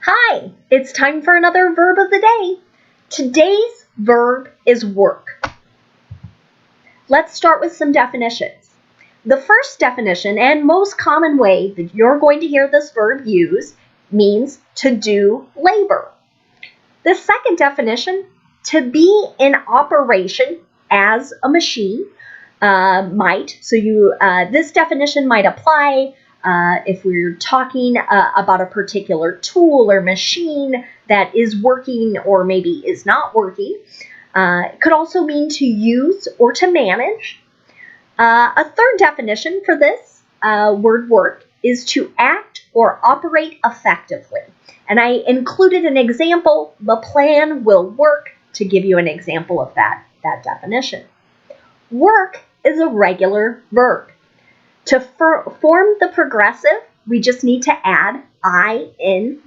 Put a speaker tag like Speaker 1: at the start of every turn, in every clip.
Speaker 1: Hi, it's time for another verb of the day. Today's verb is work. Let's start with some definitions. The first definition and most common way that you're going to hear this verb used means to do labor. The second definition, to be in operation as a machine, this definition might apply if we're talking about a particular tool or machine that is working or maybe is not working. It could also mean to use or to manage. A third definition for this word work is to act or operate effectively. And I included an example. The plan will work to give you an example of that definition. Work is a regular verb. To form the progressive, we just need to add ing.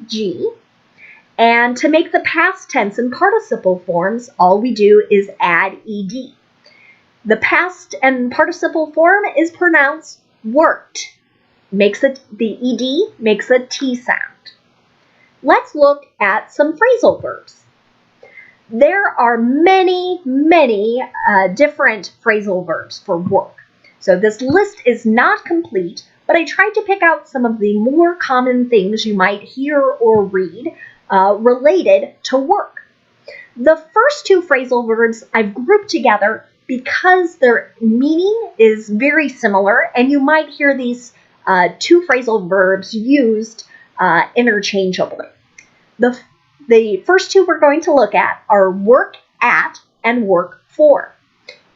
Speaker 1: And to make the past tense and participle forms, all we do is add ed. The past and participle form is pronounced worked. The ed makes a T sound. Let's look at some phrasal verbs. There are many different phrasal verbs for work. So this list is not complete, but I tried to pick out some of the more common things you might hear or read related to work. The first two phrasal verbs I've grouped together because their meaning is very similar, and you might hear these two phrasal verbs used interchangeably. The first two we're going to look at are work at and work for.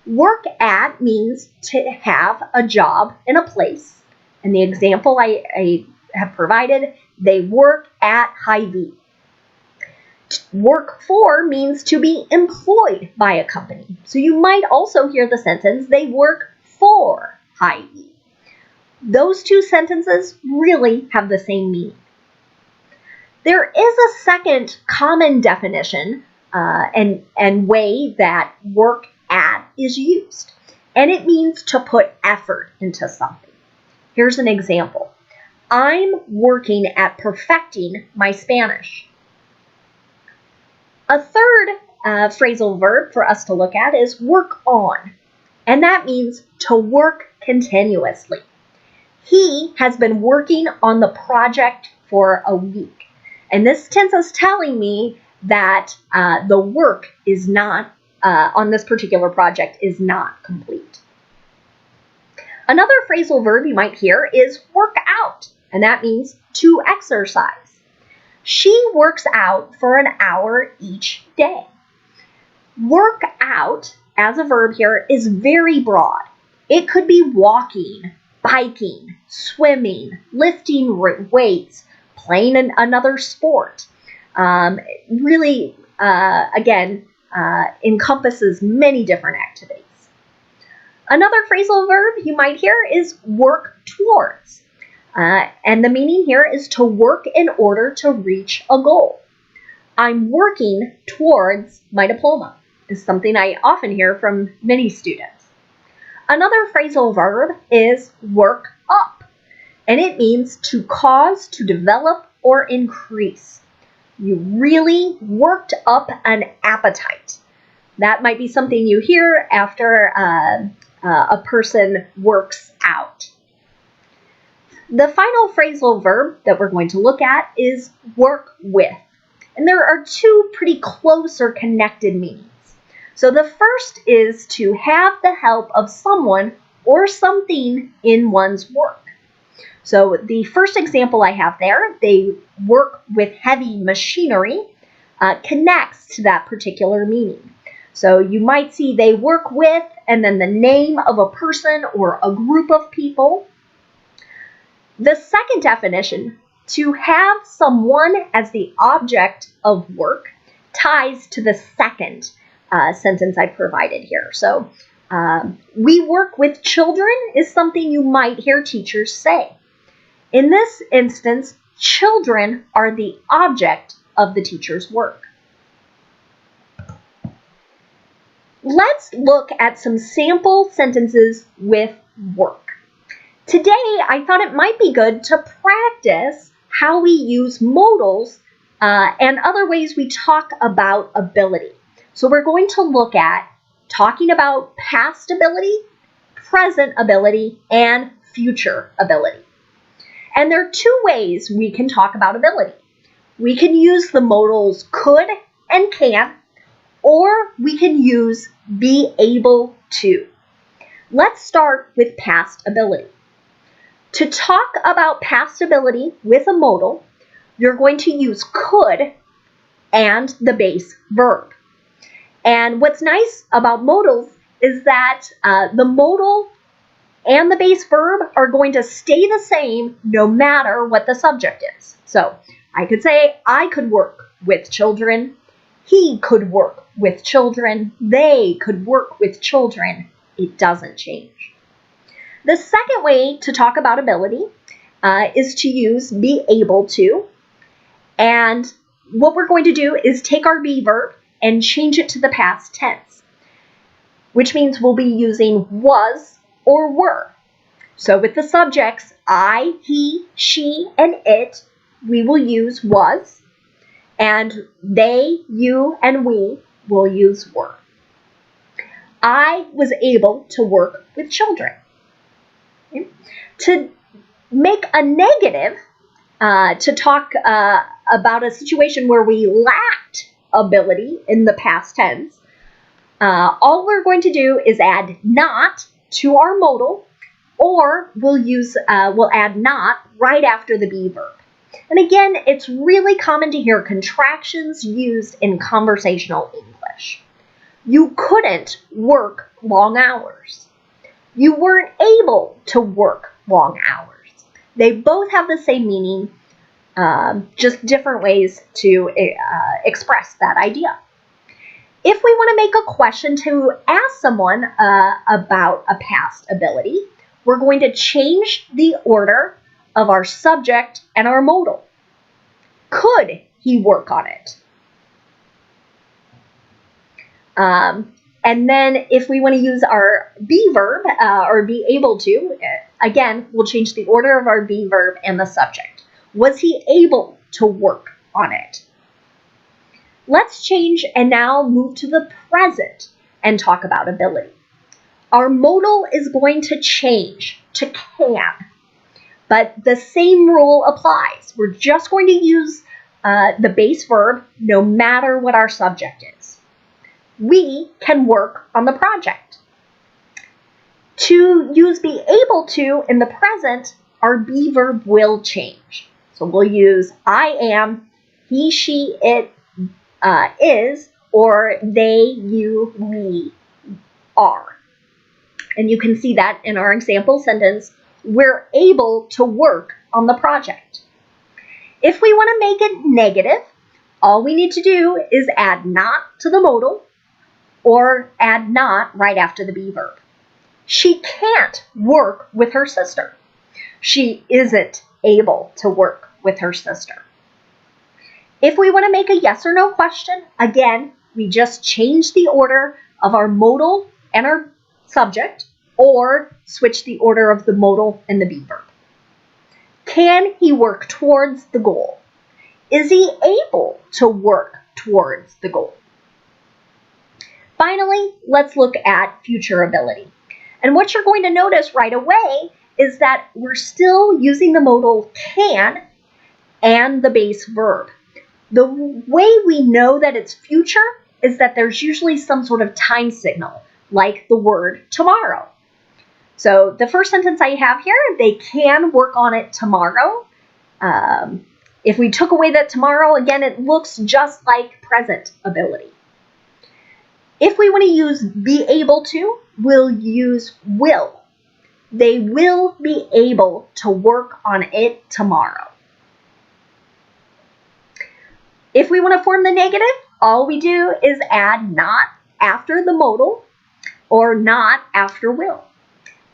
Speaker 1: Work at means to have a job in a place. And the example I have provided, they work at Hy-Vee. Work for means to be employed by a company. So you might also hear the sentence, they work for Hy-Vee. Those two sentences really have the same meaning. There is a second common definition and way that work at is used, and it means to put effort into something. Here's an example. I'm working at perfecting my Spanish. A third phrasal verb for us to look at is work on, and that means to work continuously. He has been working on the project for a week, and this tense is telling me that the work is not on this particular project is not complete. Another phrasal verb you might hear is work out, and that means to exercise. She works out for an hour each day. Work out as a verb here is very broad. It could be walking, biking, swimming, lifting weights, playing another sport. Encompasses many different activities. Another phrasal verb you might hear is work towards. And the meaning here is to work in order to reach a goal. I'm working towards my diploma is something I often hear from many students. Another phrasal verb is work up, and it means to cause, to develop, or increase. You really worked up an appetite. That might be something you hear after a person works out. The final phrasal verb that we're going to look at is work with. And there are two pretty close or connected meanings. So the first is to have the help of someone or something in one's work. So the first example I have there, they work with heavy machinery, connects to that particular meaning. So you might see they work with and then the name of a person or a group of people. The second definition, to have someone as the object of work, ties to the second sentence I provided here. So we work with children is something you might hear teachers say. In this instance, children are the object of the teacher's work. Let's look at some sample sentences with work. Today, I thought it might be good to practice how we use modals and other ways we talk about ability. So we're going to look at talking about past ability, present ability, and future ability. And there are two ways we can talk about ability. We can use the modals could and can, or we can use be able to. Let's start with past ability. To talk about past ability with a modal, you're going to use could and the base verb. And what's nice about modals is that the modal and the base verb are going to stay the same no matter what the subject is. So I could say, I could work with children. He could work with children. They could work with children. It doesn't change. The second way to talk about ability is to use be able to. And what we're going to do is take our be verb and change it to the past tense, which means we'll be using was or were. So with the subjects I, he, she, and it, we will use was, and they, you, and we will use were. I was able to work with children. Okay. To make a negative, to talk about a situation where we lacked ability in the past tense, all we're going to do is add not to our modal, or we'll add not right after the be verb. And again, it's really common to hear contractions used in conversational English. You couldn't work long hours. You weren't able to work long hours. They both have the same meaning, just different ways to express that idea. If we want to make a question to ask someone about a past ability, we're going to change the order of our subject and our modal. Could he work on it? And then if we want to use our be verb or be able to, again, we'll change the order of our be verb and the subject. Was he able to work on it? Let's change and now move to the present and talk about ability. Our modal is going to change to can, but the same rule applies. We're just going to use the base verb no matter what our subject is. We can work on the project. To use be able to in the present, our be verb will change. So we'll use I am, he, she, it is, or they, you, we are. And you can see that in our example sentence, we're able to work on the project. If we want to make it negative, all we need to do is add not to the modal or add not right after the be verb. She can't work with her sister. She isn't able to work with her sister. If we want to make a yes or no question, again, we just change the order of our modal and our subject, or switch the order of the modal and the be verb. Can he work towards the goal? Is he able to work towards the goal? Finally, let's look at future ability. And what you're going to notice right away is that we're still using the modal can and the base verb. The way we know that it's future is that there's usually some sort of time signal, like the word tomorrow. So the first sentence I have here, they can work on it tomorrow. If we took away that tomorrow, again, it looks just like present ability. If we want to use be able to, we'll use will. They will be able to work on it tomorrow. If we want to form the negative, all we do is add not after the modal or not after will.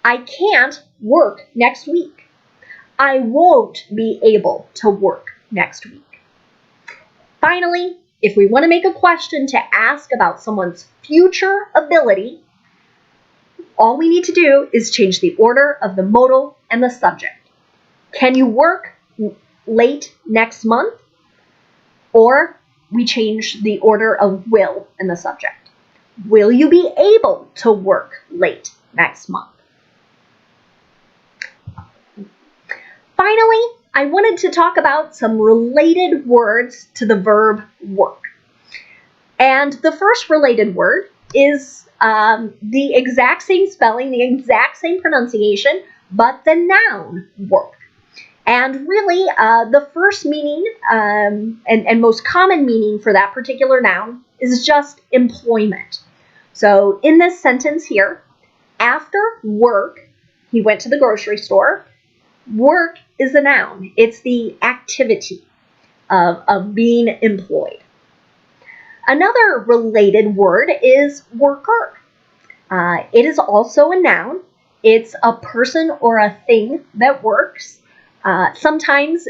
Speaker 1: I can't work next week. I won't be able to work next week. Finally, if we want to make a question to ask about someone's future ability, all we need to do is change the order of the modal and the subject. Can you work late next month? Or we change the order of will in the subject. Will you be able to work late next month? Finally, I wanted to talk about some related words to the verb work. And the first related word is the exact same spelling, the exact same pronunciation, but the noun work. And really, the first meaning and most common meaning for that particular noun is just employment. So in this sentence here, after work, he went to the grocery store. Work is a noun. It's the activity of being employed. Another related word is worker. It is also a noun. It's a person or a thing that works. Sometimes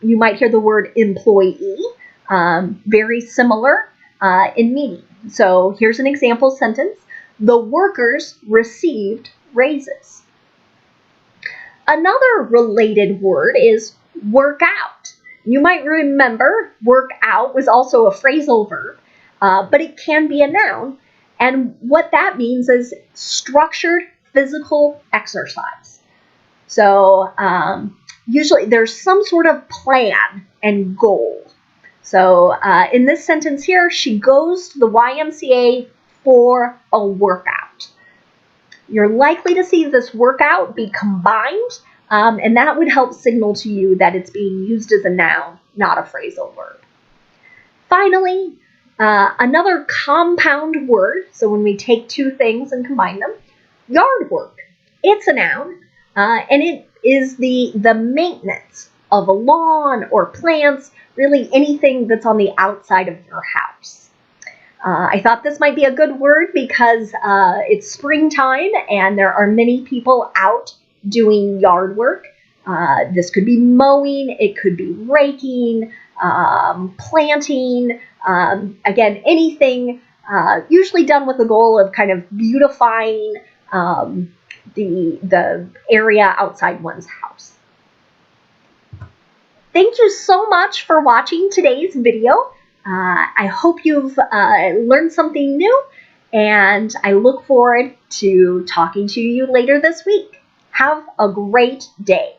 Speaker 1: you might hear the word employee, very similar in meaning. So here's an example sentence. The workers received raises. Another related word is work out. You might remember work out was also a phrasal verb, but it can be a noun. And what that means is structured physical exercise. So usually there's some sort of plan and goal. So in this sentence here, she goes to the YMCA for a workout. You're likely to see this workout be combined, and that would help signal to you that it's being used as a noun, not a phrasal verb. Finally, another compound word, so when we take two things and combine them, yard work. It's a noun, and it is the maintenance of a lawn or plants, really anything that's on the outside of your house. I thought this might be a good word because it's springtime and there are many people out doing yard work. This could be mowing, it could be raking, planting, again, anything usually done with the goal of kind of beautifying the area outside one's house. Thank you so much for watching today's video. I hope you've learned something new, and I look forward to talking to you later this week. Have a great day.